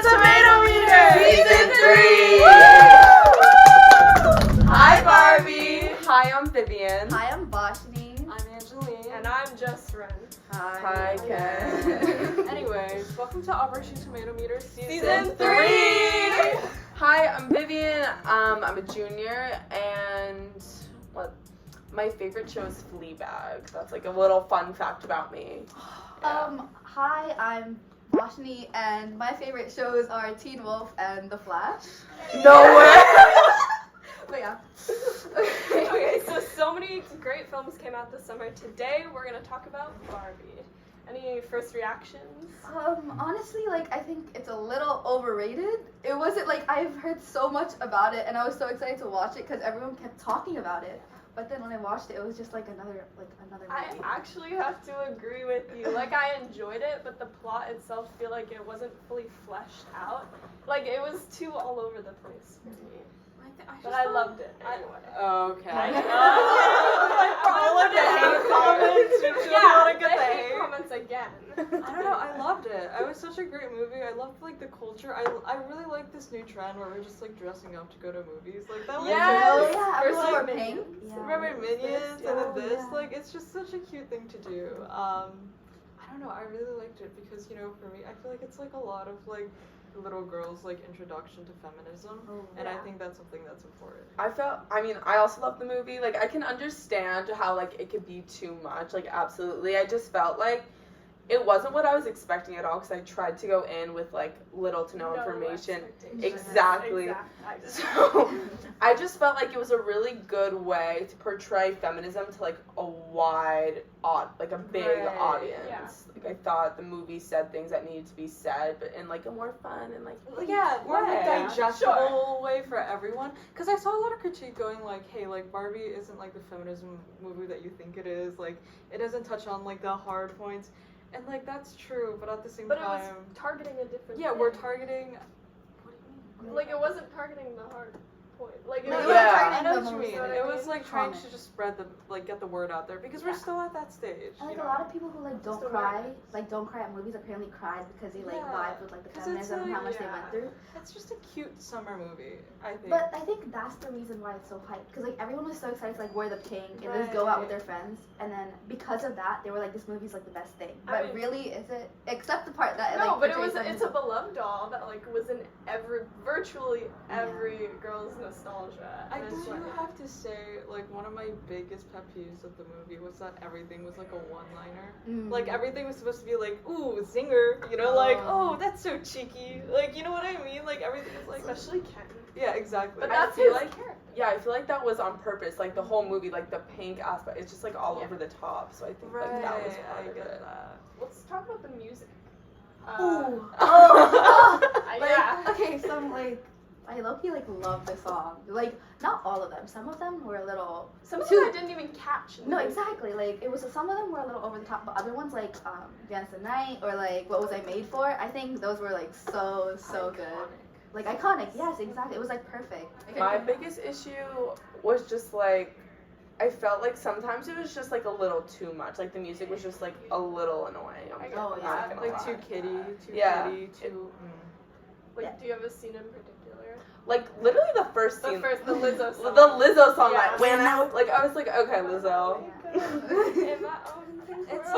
to Tomatometer! Season 3! Hi, Barbie! Hi, I'm Vivian. Hi, I'm Vaashine. I'm Angeline. And I'm just Wren. Hi, Ken. Anyways, welcome to Operation Tomatometer Season 3! Hi, I'm Vivian. I'm a junior, and my favorite show is Fleabag. That's like a little fun fact about me. Yeah. Hi, I'm Vaashine, and my favorite shows are Teen Wolf and The Flash. No way! But yeah. Okay, so many great films came out this summer. Today we're gonna talk about Barbie. Any first reactions? Honestly, I think it's a little overrated. It wasn't I've heard so much about it, and I was so excited to watch it because everyone kept talking about it. But then when I watched it, it was just another movie. I actually have to agree with you. I enjoyed it, but the plot itself, feel like it wasn't fully fleshed out. It was too all over the place for me. But I loved it anyway. Okay. I love the hate comments. Yeah, the hate comments again. I don't know, I loved it. It was such a great movie. I loved the culture. I really like this new trend where we're just dressing up to go to movies. That was everyone wore pink. Remember Minions and then this? Yeah. It's just such a cute thing to do. I don't know, I really liked it because, for me, I feel like it's a lot of little girls introduction to feminism, and I think that's something that's important. I also love the movie. I can understand how it could be too much. Absolutely. I just felt it wasn't what I was expecting at all because I tried to go in with little to no information. Exactly. So I just felt it was a really good way to portray feminism to a wide a big audience. Yeah. I thought the movie said things that needed to be said, but in a more fun and more digestible way for everyone. Because I saw a lot of critique going hey, Barbie isn't the feminism movie that you think it is. It doesn't touch on the hard points. And that's true, but at the same time, it was targeting a different thing. We're targeting. What do you mean? It wasn't targeting the hard point. I know what you mean. It was trying to just spread the get the word out there because we're still at that stage. And a lot of people who don't cry at movies apparently cried because they vibe with the feminism and how much they went through. It's just a cute summer movie, I think. But I think that's the reason why it's so hyped because everyone was so excited to wear the pink and just go out with their friends, and then because of that they were this movie's the best thing. But really, is it? Except the part that but it's a beloved doll that was in virtually every girl's nostalgia. I do have to say, one of my biggest pet peeves of the movie was that everything was a one-liner. Everything was supposed to be ooh, zinger, oh, that's so cheeky. You know what I mean? Everything was especially Ken. Yeah, exactly. But that's his character. Yeah, I feel that was on purpose. The whole movie, the pink aspect, it's just all over the top. So I think that was part of it. Let's talk about the music. Okay, so I low-key love the song. Not all of them. Some of them were a little. Some of them I didn't even catch. No, exactly. It was some of them were a little over the top, but other ones Dance the Night or What Was I Made For? I think those were so iconic. Good. Iconic. Yes, exactly. It was perfect. My biggest issue was just I felt sometimes it was just a little too much. The music was just a little annoying. Too kiddie, too. Do you have a scene in particular? Literally the first scene. The Lizzo song. The Lizzo song Yeah. that went out. I was okay, Lizzo. In my own thing. It's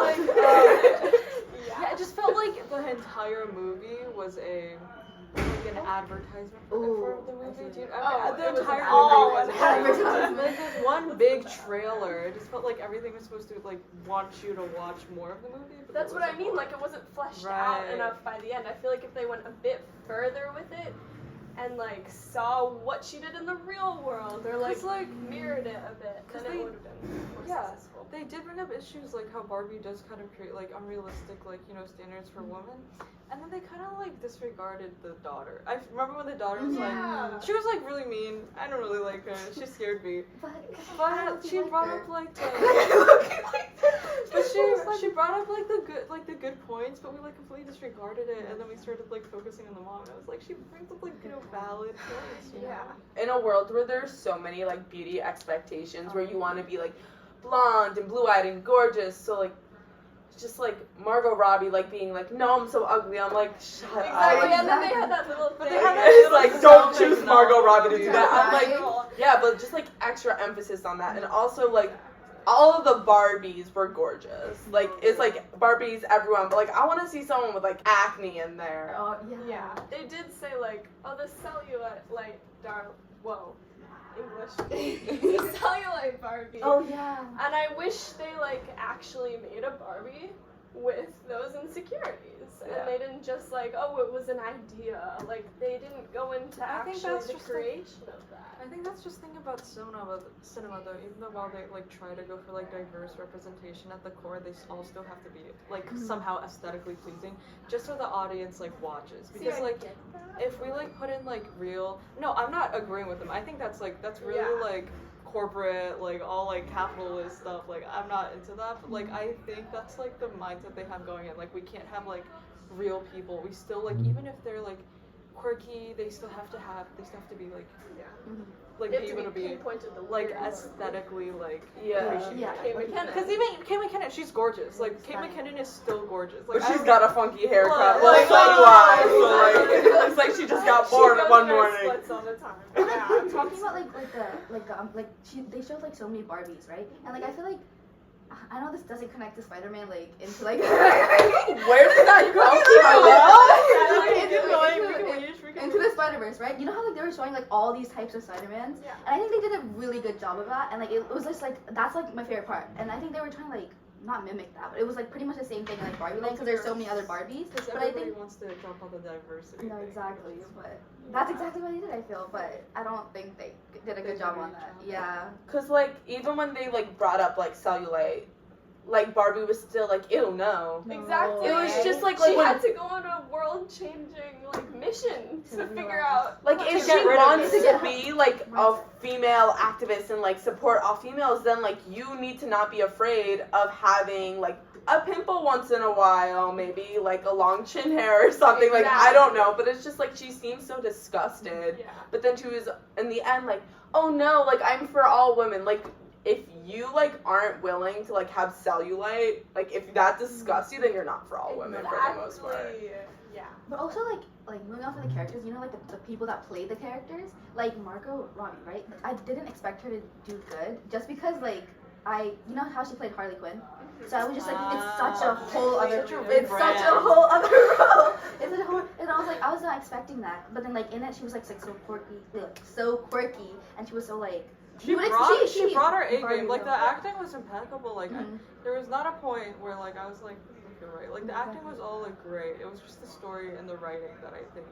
it just felt the entire movie was an advertisement for the movie. Dude, the entire movie was advertisement. This one big trailer. It just felt everything was supposed to want you to watch more of the movie. But that's what I mean. It wasn't fleshed out enough by the end. I feel if they went a bit further with it and saw what she did in the real world or mirrored it a bit, then it would have been more successful. They did bring up issues how Barbie does kind of create unrealistic standards for women, and then they kind of disregarded the daughter. I remember when the daughter was she was really mean. I don't really like her. She scared me. But she brought up she brought up the good points, but we completely disregarded it, and then we started focusing on the mom. And I was she brings up valid points. Yeah. In a world where there's so many beauty expectations, where you want to be blonde and blue-eyed and gorgeous, so just like Margot Robbie like being like, no, I'm so ugly. I'm like, shut Exactly, up. and then they had that little thing. It's like, don't choose Margot Robbie to do that. I'm like, yeah, but just like extra emphasis on that, and also like all of the Barbies were gorgeous. Like it's like Barbies everyone, but like I want to see someone with like acne in there. Oh Yeah, they did say like, oh, the cellulite, like, English. The cellulite Barbie. Oh yeah. And I wish they like actually made a Barbie with those insecurities, and they didn't just like, oh, it was an idea. Like they didn't go into actually the creation of that. I think that's just thinking about cinema though. Even though while they like try to go for like diverse representation at the core, they all still have to be like somehow aesthetically pleasing, just so the audience like watches. Because like if we like put in like real, no, I'm not agreeing with them. I think that's really like corporate, like all like capitalist stuff. Like I'm not into that, but like I think that's like the mindset they have going in. Like we can't have like real people. We still like even if they're like quirky, they still have to be like like be able to be like aesthetically like because even Kate McKinnon, she's gorgeous. Like Kate McKinnon is still gorgeous. Like but she's got a funky haircut. Like so do I. So like it looks like she just got bored one morning. All the time. Yeah, talking about they showed like so many Barbies, right? And like I feel like I know this doesn't connect to Spider-Man like into like where did that go? Into the Spider-Verse, right? You know how like they were showing like all these types of Spider-Mans? Yeah. And I think they did a really good job of that, and like it was just like that's like my favorite part. And I think they were trying to like not mimic that, but it was like pretty much the same thing like Barbie Land because there's so many other Barbies. But I think wants to jump on the diversity. No, exactly. But that's exactly what they did, I feel. But I don't think they did a good job on that. Yeah. Cause like even when they like brought up like cellulite, like Barbie was still like, ew, no. Exactly. It was just like she had to go on a world-changing like mission to figure out. Like if she wants to be like a female activist and like support all females, then like you need to not be afraid of having like a pimple once in a while, maybe like a long chin hair or something. Like I don't know, but it's just like she seems so disgusted. Yeah. But then she was in the end like, oh no, like I'm for all women. Like if you like aren't willing to like have cellulite, like if that disgusts you, then you're not for all women for the most part. Yeah. But also like moving on to the characters, you know, like the people that play the characters, like Margot Robbie, right? I didn't expect her to do good just because like you know how she played Harley Quinn? So I was just like, it's such a whole other role. It's such a whole other role. And I was not expecting that. But then like in it, she was like so quirky, and she was so like. She brought her A game. Like the acting was impeccable. Like there was not a point where like I was like, you're right. Like the acting was all like great. It was just the story and the writing that I think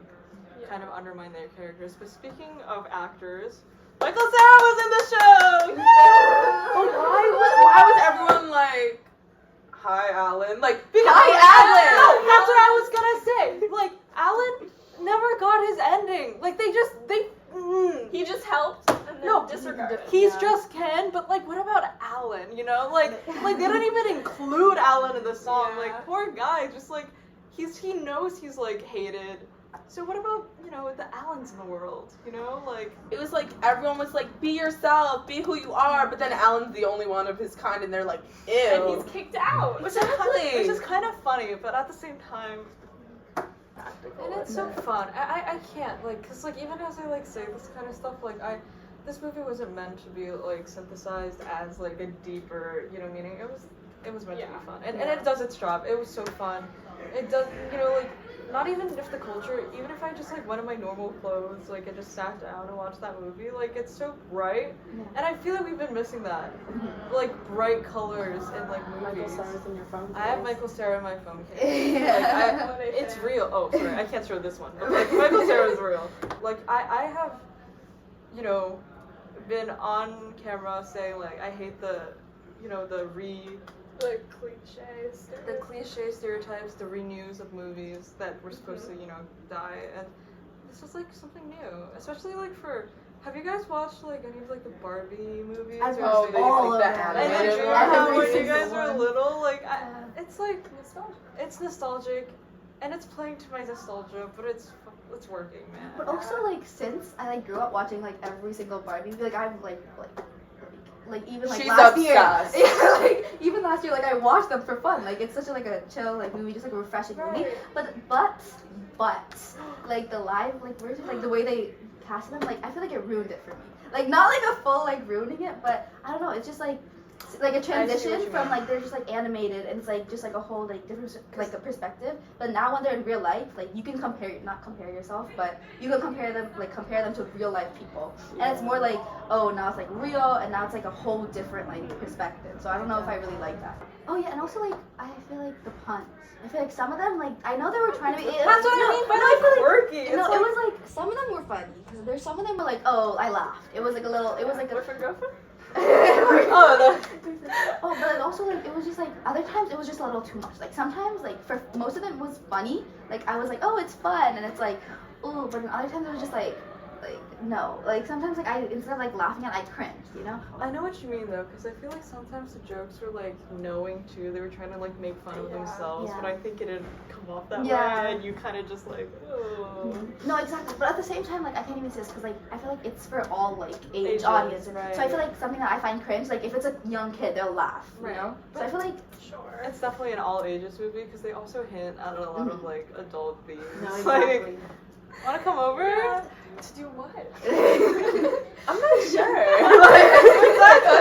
kind of undermined their characters. But speaking of actors, Michael Cera was in the show. Why was everyone like, hi Alan? Like hi Alan. No, that's what I was gonna say. Like Alan never got his ending. Like he just helped and then disregarded. He's just Ken, but like what about Alan? You know, like they didn't even include Alan in the song. Yeah. Like poor guy, just like he knows he's like hated. So what about, you know, the Allens in the world? You know, like it was like everyone was like, be yourself, be who you are, but then Alan's the only one of his kind, and they're like, ew. And he's kicked out. Which is kind of funny, but at the same time. And it's so fun. I can't, like, cause like even as I like say this kind of stuff, like this movie wasn't meant to be like synthesized as like a deeper, you know, meaning. It was meant to be fun, and it does its job. It was so fun. It does, you know, like not even if the culture, even if I just like went in my normal clothes, like and just sat down and watched that movie, like it's so bright, and I feel like we've been missing that, like bright colors in like movies. Michael Cera's in your phone case. I have Michael Cera in my phone case. Like, it's real. Oh, sorry, I can't show this one. But like Michael Cera's real. Like I have, you know, been on camera saying like I hate the cliche stereotypes, the renews of movies that were supposed to, you know, die, and this was like something new, especially like for. Have you guys watched like any of like the Barbie movies? I've watched all of them. And when you guys were little, like it's like nostalgic. It's nostalgic, and it's playing to my nostalgia, but it's working, man. But also like since I like grew up watching like every single Barbie movie, like I'm like like even like She's last obsessed. year. Yeah, like even last year, like I watched them for fun. Like it's such a like a chill like movie, just like a refreshing movie. But like the live like version, like the way they casted them, like I feel like it ruined it for me. Like not like a full like ruining it, but I don't know. It's just like a transition from like they're just like animated and it's like just like a whole like different like a perspective. But now when they're in real life, like you can not compare yourself, but you can compare them to real life people. And it's more like, oh, now it's like real and now it's like a whole different like perspective. So I don't know if I really like that. Oh yeah, and also like I feel like the puns. I feel like some of them, like I know they were trying to be. That's what I mean by quirky. No, it was like some of them were funny. There's some of them were like, oh, I laughed. It was like a little. It was like a boyfriend girlfriend. Oh, but also like it was just like other times it was just a little too much. Like sometimes like for most of it was funny. Like I was like, oh, it's fun, and it's like, oh, but then other times it was just like no. Like sometimes like I instead of like laughing at it, I cringed. You know. I know what you mean though, because I feel like sometimes the jokes were like knowing too. They were trying to like make fun of themselves, but I think it didn't come off that way, and you kind of just like, oh. No, exactly. But at the same time, like I can't even say this because like I feel like it's for all like age Ages, audience. right. So I feel like something that I find cringe, like if it's a young kid, they'll laugh. You Right. know. But so I feel like it's definitely an all ages movie because they also hint at a lot of like adult themes. no, exactly. Like, wanna come over? Yeah. To do what? I'm not sure.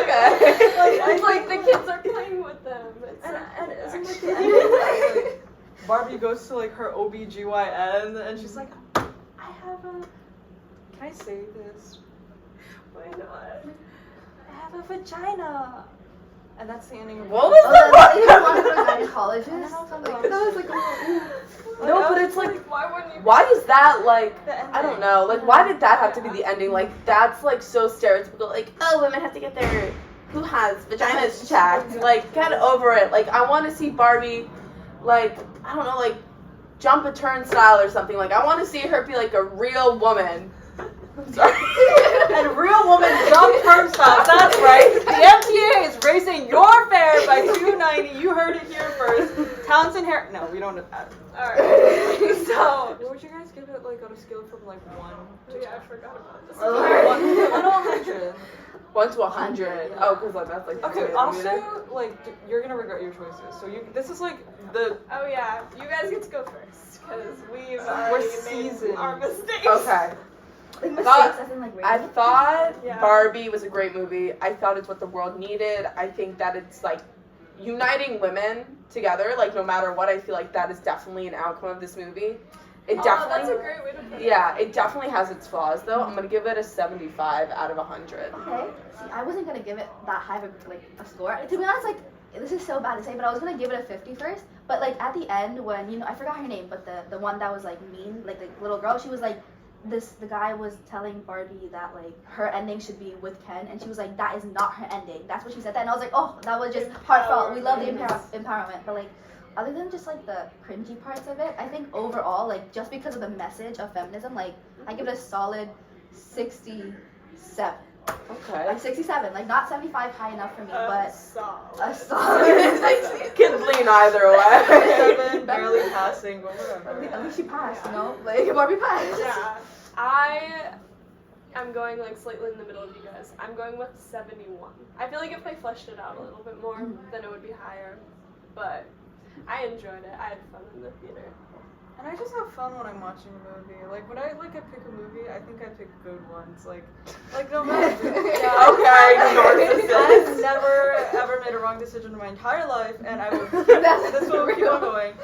Okay. Like the kids are playing with them. It's And isn't like the ending like Barbie goes to like her OBGYN and she's like, I have a, can I say this? Why not? I have a vagina. And that's the ending of What was the gynecologist? Like, that was like No, but it's like, why wouldn't you? why is that like? the ending. I don't know. Like, why did that have to be the ending? Like, that's like so stereotypical. Like, oh, women have to get their who has vaginas checked. Like, get over it. Like, I want to see Barbie, like, I don't know, like, jump a turnstile or something. Like, I want to see her be like a real woman. Sorry. And real woman jump turnstiles. That's right. The MTA is raising your fare by $2.90. You heard it here first. Townsend Harris. No, we don't have that. Alright. So. What would you guys give it like on a scale from like 1 to Yeah, I forgot about this. 1 to 100? 1 to 100. Oh, because like that's like. Okay. Also, like you're gonna regret your choices. So this is like the. Oh yeah, you guys get to go first because we've We're already made seasoned. our mistakes. Okay. like mistakes Thought- as in like I rating. thought Yeah. Barbie was a great movie. I thought it's what the world needed. I think that it's like uniting women together. Like no matter what, I feel like that is definitely an outcome of this movie. It That's definitely. a great way to put it. Yeah, it definitely has its flaws though. I'm gonna give it a 75 out of 100. Okay. See, I wasn't gonna give it that high of a score. To be honest, like this is so bad to say, but I was gonna give it a 50 first. But like at the end, when I forgot her name, but the one that was like mean, like the little girl, she was like, the guy was telling Barbie that like her ending should be with Ken, and she was like, that is not her ending. That's what she said. And I was like, oh, that was just heartfelt. We love the empowerment, but like. Other than just like the cringy parts of it, I think overall, like just because of the message of feminism, like I give it a solid 67. Okay. Like 67, like not 75 high enough for me, but solid. a solid. Can lean either way. 7, barely passing, but whatever. At least she passed, you know? Like Barbie passed. Yeah, I am going like slightly in the middle of you guys. I'm going with 71. I feel like if they fleshed it out a little bit more, then it would be higher. But I enjoyed it. I had fun in the theater. And I just have fun when I'm watching a movie. Like when I pick a movie, I think I pick good ones. Like no matter. Okay, narcissist. I've never ever made a wrong decision in my entire life, and I will keep this one will keep on going.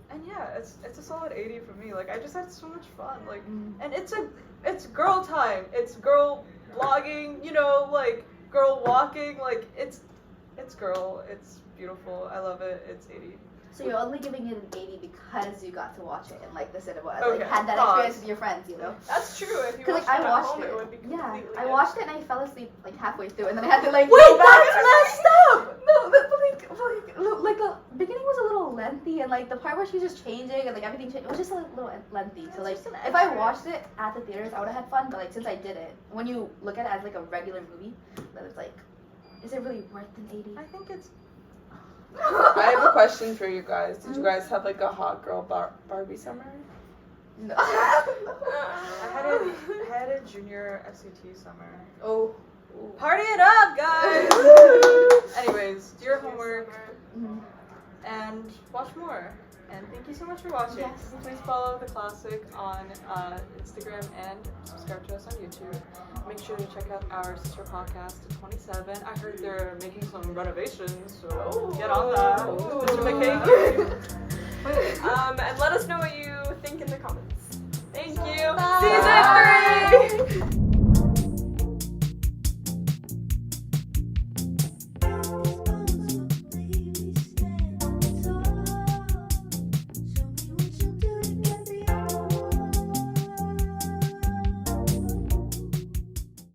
And yeah, it's a solid 80 for me. Like I just had so much fun. Like, and it's girl time. It's girl blogging. You know, like girl walking. Like it's girl. It's beautiful. I love it. It's 80. So you're only giving it an 80 because you got to watch it in like the cinema, Okay, like had that pause. experience with your friends, you know? That's true. If you Because watched like it I at watched home, it. it would be completely I different. watched it and I fell asleep like halfway through, and then I had to like Wait, go back. that's messed up! No, but like the beginning was a little lengthy, and like the part where she was just changing and like everything changed, it was just a little lengthy. So like if I watched it at the theaters, I would have had fun. But like since I did it, when you look at it as like a regular movie, then it's like, is it really worth an 80? I think it's. I have a question for you guys. Did you guys have like a hot girl Barbie summer? No. I had a junior SAT summer. Oh, Party it up, guys! Anyways, do your homework and watch more. And thank you so much for watching. Yes. Please follow The Classic on Instagram and subscribe to us on YouTube. Make sure to check out our sister podcast, 27. I heard they're making some renovations, so get on that. Mr. McKay. And let us know what you think in the comments. Thank you. Bye. See you next week.